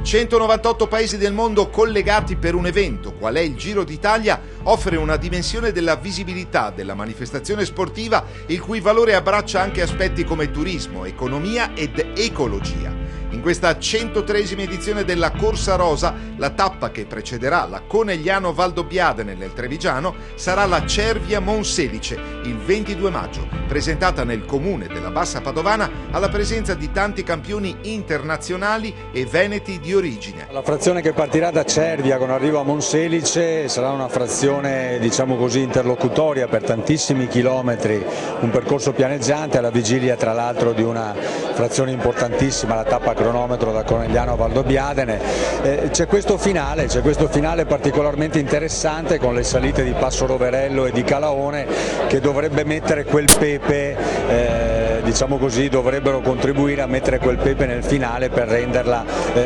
198 paesi del mondo collegati per un evento, qual è il Giro d'Italia, offre una dimensione della visibilità della manifestazione sportiva, il cui valore abbraccia anche aspetti come turismo, economia ed ecologia. In questa 103esima edizione della Corsa Rosa, la tappa che precederà la Conegliano Valdobbiadene nel Trevigiano sarà la Cervia Monselice, il 22 maggio, presentata nel comune della Bassa Padovana alla presenza di tanti campioni internazionali e veneti di origine. La frazione che partirà da Cervia con arrivo a Monselice sarà una frazione, diciamo così, interlocutoria per tantissimi chilometri, un percorso pianeggiante alla vigilia tra l'altro di una frazione importantissima, la tappa cronometro da Conegliano a Valdobbiadene. C'è questo finale particolarmente interessante con le salite di Passo Roverello e di Calaone che dovrebbe mettere quel pepe, diciamo così, dovrebbero contribuire a mettere quel pepe nel finale per renderla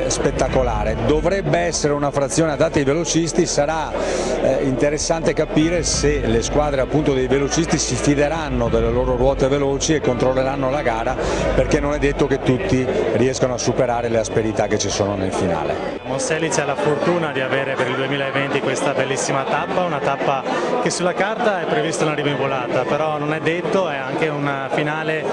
spettacolare. Dovrebbe essere una frazione adatta ai velocisti, sarà interessante capire se le squadre appunto dei velocisti si fideranno delle loro ruote veloci e controlleranno la gara, perché non è detto che tutti riescano a superare le asperità che ci sono nel finale. Monselice ha la fortuna di avere per il 2020 questa bellissima tappa, una tappa che sulla carta è prevista una volata, però non è detto, è anche una finale,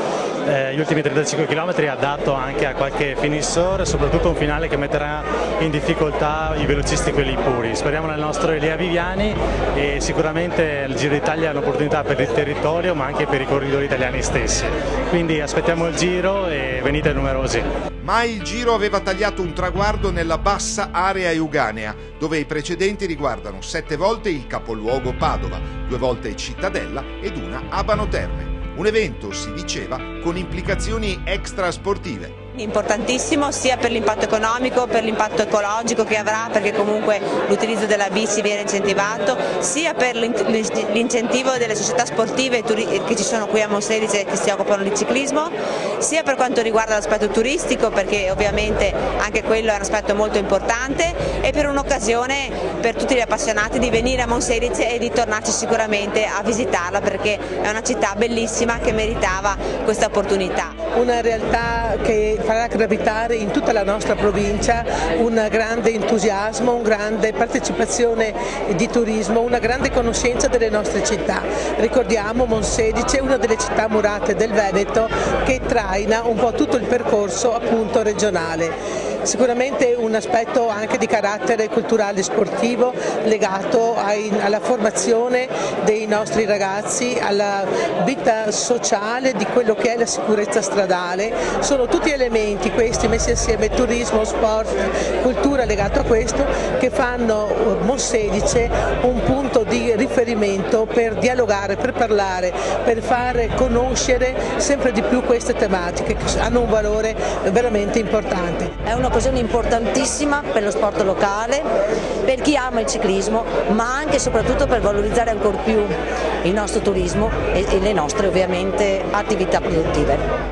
gli ultimi 35 km adatto anche a qualche finisseur, soprattutto un finale che metterà in difficoltà i velocisti quelli puri. Speriamo nel nostro Elia Viviani e sicuramente il Giro d'Italia è un'opportunità per il territorio ma anche per i corridori italiani stessi, quindi aspettiamo il Giro e venite numerosi. Mai il Giro aveva tagliato un traguardo nella bassa area euganea, dove i precedenti riguardano 7 volte il capoluogo Padova, 2 volte Cittadella ed una Abano Terme. Un evento, si diceva, con implicazioni extrasportive. Importantissimo sia per l'impatto economico, per l'impatto ecologico che avrà, perché comunque l'utilizzo della bici viene incentivato, sia per l'incentivo delle società sportive che ci sono qui a Monselice che si occupano di ciclismo, sia per quanto riguarda l'aspetto turistico, perché ovviamente anche quello è un aspetto molto importante, e per un'occasione per tutti gli appassionati di venire a Monselice e di tornarci sicuramente a visitarla, perché è una città bellissima che meritava questa opportunità. Una realtà che farà gravitare in tutta la nostra provincia un grande entusiasmo, una grande partecipazione di turismo, una grande conoscenza delle nostre città. Ricordiamo Monselice, una delle città murate del Veneto, che traina un po' tutto il percorso appunto regionale. Sicuramente un aspetto anche di carattere culturale e sportivo legato alla formazione dei nostri ragazzi, alla vita sociale di quello che è la sicurezza stradale. Sono tutti elementi questi messi assieme, turismo, sport, cultura legato a questo, che fanno Monselice un punto di riferimento per dialogare, per parlare, per fare conoscere sempre di più queste tematiche che hanno un valore veramente importante. È un'occasione importantissima per lo sport locale, per chi ama il ciclismo, ma anche e soprattutto per valorizzare ancor più il nostro turismo e le nostre ovviamente attività produttive.